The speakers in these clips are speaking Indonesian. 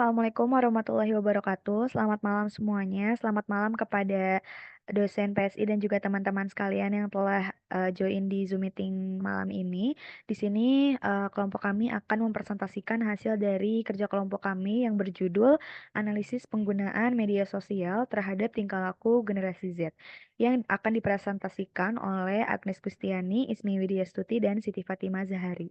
Assalamualaikum warahmatullahi wabarakatuh. Selamat malam semuanya. Selamat malam kepada dosen PSI dan juga teman-teman sekalian yang telah join di Zoom meeting malam ini. Di sini kelompok kami akan mempresentasikan hasil dari kerja kelompok kami yang berjudul Analisis Penggunaan Media Sosial Terhadap Tingkah Laku Generasi Z yang akan dipresentasikan oleh Agnes Kustiani, Ismi Widyastuti, dan Siti Fatimah Zahari.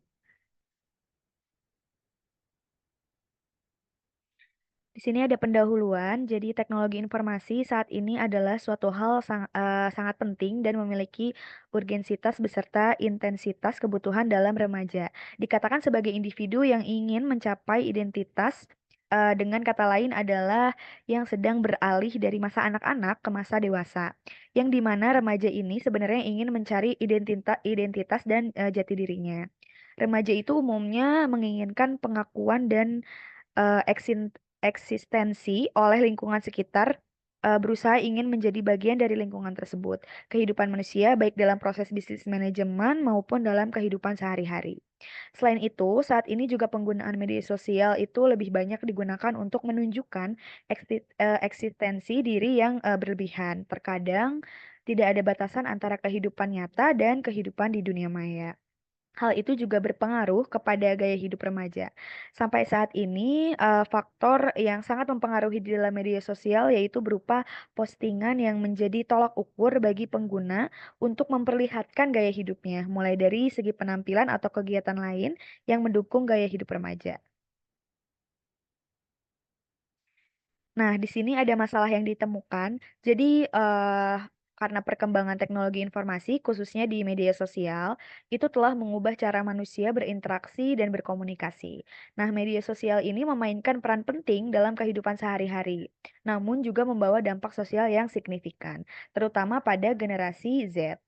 Di sini ada pendahuluan, jadi teknologi informasi saat ini adalah suatu hal sangat penting dan memiliki urgensitas beserta intensitas kebutuhan dalam remaja. Dikatakan sebagai individu yang ingin mencapai identitas, dengan kata lain adalah yang sedang beralih dari masa anak-anak ke masa dewasa, yang dimana remaja ini sebenarnya ingin mencari identitas dan jati dirinya. Remaja itu umumnya menginginkan pengakuan dan eh, eksin- eksistensi oleh lingkungan sekitar, berusaha ingin menjadi bagian dari lingkungan tersebut. Kehidupan manusia baik dalam proses bisnis manajemen maupun dalam kehidupan sehari-hari. Selain itu, saat ini juga penggunaan media sosial itu lebih banyak digunakan untuk menunjukkan eksistensi diri yang berlebihan. Terkadang tidak ada batasan antara kehidupan nyata dan kehidupan di dunia maya. Hal itu juga berpengaruh kepada gaya hidup remaja. Sampai saat ini, faktor yang sangat mempengaruhi di dalam media sosial yaitu berupa postingan yang menjadi tolak ukur bagi pengguna untuk memperlihatkan gaya hidupnya, mulai dari segi penampilan atau kegiatan lain yang mendukung gaya hidup remaja. Nah, di sini ada masalah yang ditemukan. Jadi, karena perkembangan teknologi informasi, khususnya di media sosial, itu telah mengubah cara manusia berinteraksi dan berkomunikasi. Nah, media sosial ini memainkan peran penting dalam kehidupan sehari-hari, namun juga membawa dampak sosial yang signifikan, terutama pada generasi Z.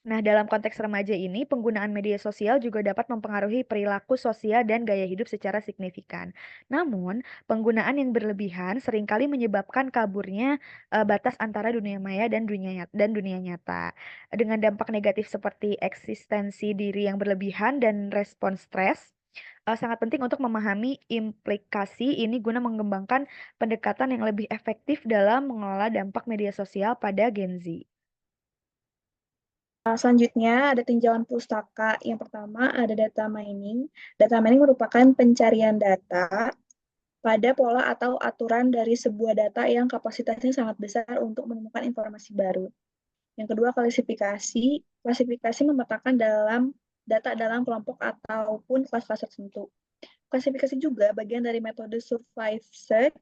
Nah, dalam konteks remaja ini, penggunaan media sosial juga dapat mempengaruhi perilaku sosial dan gaya hidup secara signifikan. Namun, penggunaan yang berlebihan seringkali menyebabkan kaburnya batas antara dunia maya dan dunia nyata. Dengan dampak negatif seperti eksistensi diri yang berlebihan dan respon stres, sangat penting untuk memahami implikasi ini guna mengembangkan pendekatan yang lebih efektif dalam mengelola dampak media sosial pada Gen Z. Selanjutnya ada tinjauan pustaka. Yang pertama ada data mining. Data mining merupakan pencarian data pada pola atau aturan dari sebuah data yang kapasitasnya sangat besar untuk menemukan informasi baru. Yang kedua, klasifikasi. Klasifikasi memetakan data dalam kelompok ataupun kelas-kelas tertentu. Klasifikasi juga bagian dari metode survive search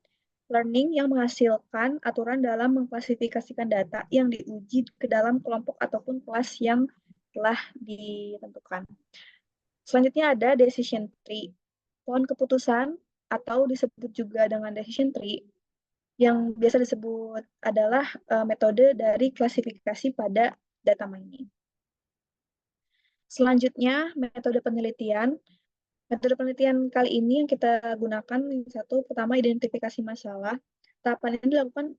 learning yang menghasilkan aturan dalam mengklasifikasikan data yang diuji ke dalam kelompok ataupun kelas yang telah ditentukan. Selanjutnya ada decision tree. Pohon keputusan atau disebut juga dengan decision tree yang biasa disebut adalah metode dari klasifikasi pada data mining. Selanjutnya, metode penelitian. Metode penelitian kali ini yang kita gunakan satu, pertama identifikasi masalah. Tahapan ini dilakukan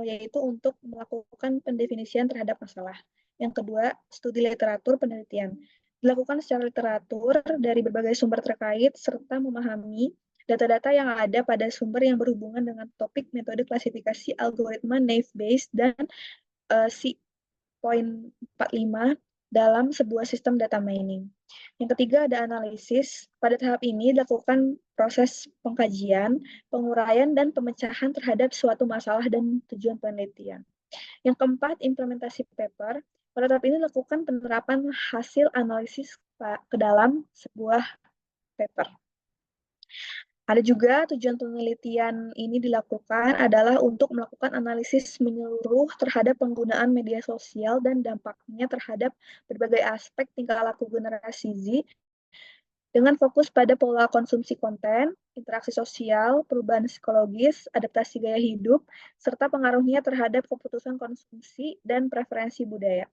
yaitu untuk melakukan pendefinisian terhadap masalah. Yang kedua, studi literatur penelitian. Dilakukan secara literatur dari berbagai sumber terkait serta memahami data-data yang ada pada sumber yang berhubungan dengan topik metode klasifikasi algoritma naive Bayes dan C.45 dalam sebuah sistem data mining. Yang ketiga ada analisis. Pada tahap ini dilakukan proses pengkajian, penguraian, dan pemecahan terhadap suatu masalah dan tujuan penelitian. Yang keempat, implementasi paper. Pada tahap ini dilakukan penerapan hasil analisis ke dalam sebuah paper. Ada juga tujuan penelitian ini dilakukan adalah untuk melakukan analisis menyeluruh terhadap penggunaan media sosial dan dampaknya terhadap berbagai aspek tingkah laku generasi Z dengan fokus pada pola konsumsi konten, interaksi sosial, perubahan psikologis, adaptasi gaya hidup, serta pengaruhnya terhadap keputusan konsumsi dan preferensi budaya.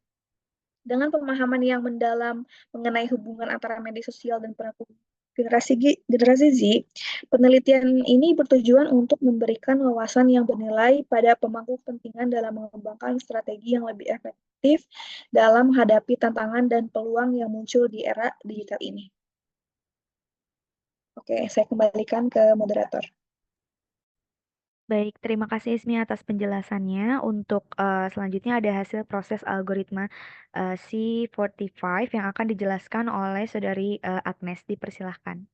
Dengan pemahaman yang mendalam mengenai hubungan antara media sosial dan perilaku generasi Z, penelitian ini bertujuan untuk memberikan wawasan yang bernilai pada pemangku kepentingan dalam mengembangkan strategi yang lebih efektif dalam menghadapi tantangan dan peluang yang muncul di era digital ini. Oke, saya kembalikan ke moderator. Baik, terima kasih Ismi atas penjelasannya. Untuk selanjutnya ada hasil proses algoritma C45 yang akan dijelaskan oleh Saudari Agnes. Dipersilahkan.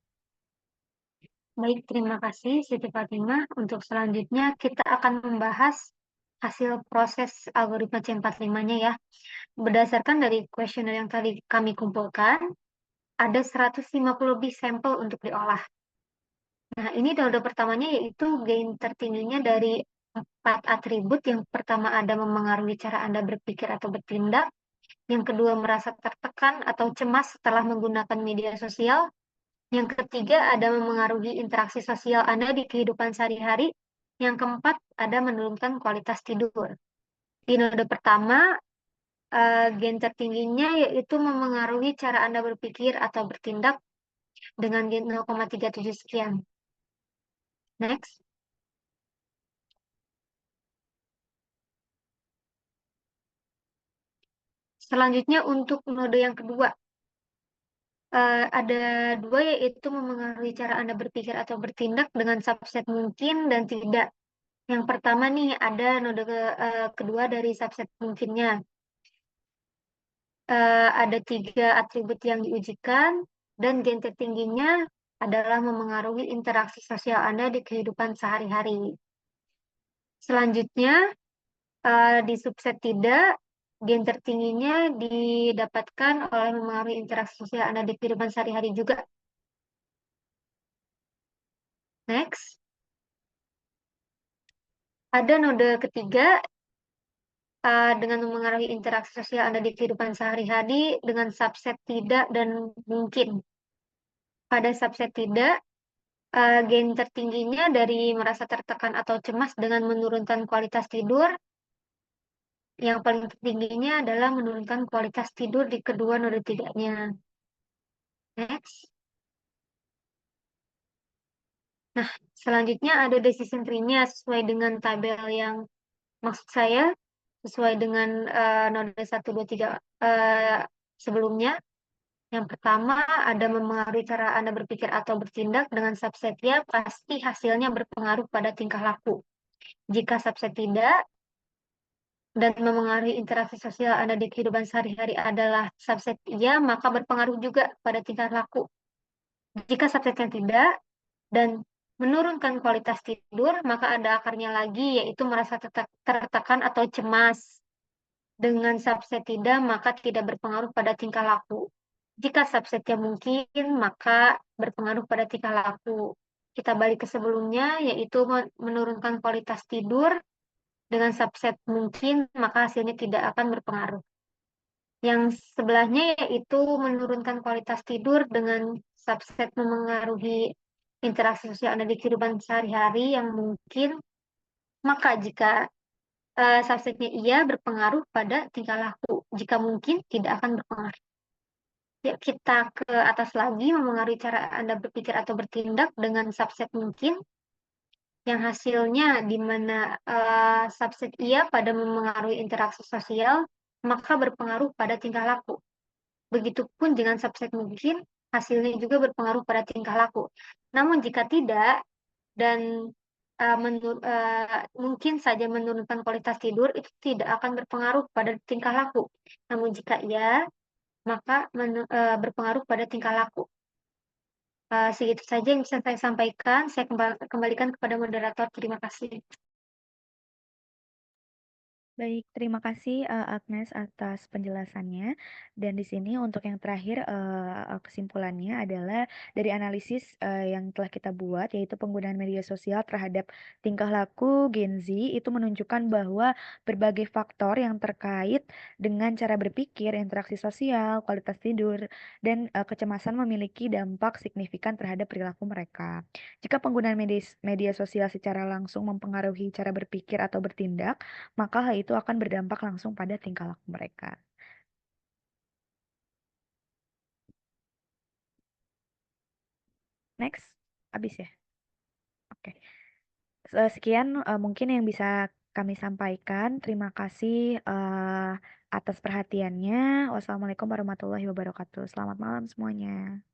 Baik, terima kasih Siti Fatimah. Untuk selanjutnya kita akan membahas hasil proses algoritma C45-nya ya. Berdasarkan dari kuesioner yang tadi kami kumpulkan, ada 150 lebih sampel untuk diolah. Nah, ini node pertamanya yaitu gain tertingginya dari 4 atribut. Yang pertama ada memengaruhi cara Anda berpikir atau bertindak. Yang kedua merasa tertekan atau cemas setelah menggunakan media sosial. Yang ketiga ada memengaruhi interaksi sosial Anda di kehidupan sehari-hari. Yang keempat ada menurunkan kualitas tidur. Di node pertama, gain tertingginya yaitu memengaruhi cara Anda berpikir atau bertindak dengan gain 0,37 sekian. Next. Selanjutnya untuk node yang kedua, ada dua yaitu memengaruhi cara Anda berpikir atau bertindak dengan subset mungkin dan tidak. Yang pertama nih ada node kedua dari subset mungkinnya. Ada 3 atribut yang diujikan dan gain tertingginya adalah memengaruhi interaksi sosial Anda di kehidupan sehari-hari. Selanjutnya di subset tidak, gain tertingginya didapatkan oleh memengaruhi interaksi sosial Anda di kehidupan sehari-hari juga. Next. Ada node ketiga dengan memengaruhi interaksi sosial Anda di kehidupan sehari-hari dengan subset tidak dan mungkin. Pada subset tidak, gain tertingginya dari merasa tertekan atau cemas dengan menurunkan kualitas tidur. Yang paling tertingginya adalah menurunkan kualitas tidur di kedua node tiganya. Next. Nah, selanjutnya ada decision tree-nya sesuai dengan tabel yang maksud saya, sesuai dengan node 1, 2, 3 sebelumnya. Yang pertama, ada memengaruhi cara Anda berpikir atau bertindak dengan subsetnya, pasti hasilnya berpengaruh pada tingkah laku. Jika subset tidak, dan memengaruhi interaksi sosial Anda di kehidupan sehari-hari adalah subset iya, maka berpengaruh juga pada tingkah laku. Jika subsetnya tidak, dan menurunkan kualitas tidur, maka ada akarnya lagi, yaitu merasa tertekan atau cemas. Dengan subset tidak, maka tidak berpengaruh pada tingkah laku. Jika subsetnya mungkin, maka berpengaruh pada tingkah laku. Kita balik ke sebelumnya, yaitu menurunkan kualitas tidur. Dengan subset mungkin, maka hasilnya tidak akan berpengaruh. Yang sebelahnya yaitu menurunkan kualitas tidur dengan subset memengaruhi interaksi sosial Anda di kehidupan sehari-hari yang mungkin, maka jika subsetnya iya berpengaruh pada tingkah laku. Jika mungkin, tidak akan berpengaruh. Ya, kita ke atas lagi, memengaruhi cara Anda berpikir atau bertindak dengan subset mungkin, yang hasilnya di mana subset iya pada memengaruhi interaksi sosial, maka berpengaruh pada tingkah laku. Begitupun dengan subset mungkin, hasilnya juga berpengaruh pada tingkah laku. Namun jika tidak, dan mungkin saja menurunkan kualitas tidur, itu tidak akan berpengaruh pada tingkah laku. Namun jika iya, maka berpengaruh pada tingkah laku. Segitu saja yang bisa saya sampaikan. Saya kembalikan kepada moderator. Terima kasih. Baik, terima kasih Agnes atas penjelasannya. Dan di sini untuk yang terakhir kesimpulannya adalah dari analisis yang telah kita buat, yaitu penggunaan media sosial terhadap tingkah laku Gen Z itu menunjukkan bahwa berbagai faktor yang terkait dengan cara berpikir, interaksi sosial, kualitas tidur, dan kecemasan memiliki dampak signifikan terhadap perilaku mereka. Jika penggunaan media sosial secara langsung mempengaruhi cara berpikir atau bertindak, maka hal itu akan berdampak langsung pada tingkah laku mereka. Next, habis ya? Oke. Sekian mungkin yang bisa kami sampaikan. Terima kasih atas perhatiannya. Wassalamualaikum warahmatullahi wabarakatuh. Selamat malam semuanya.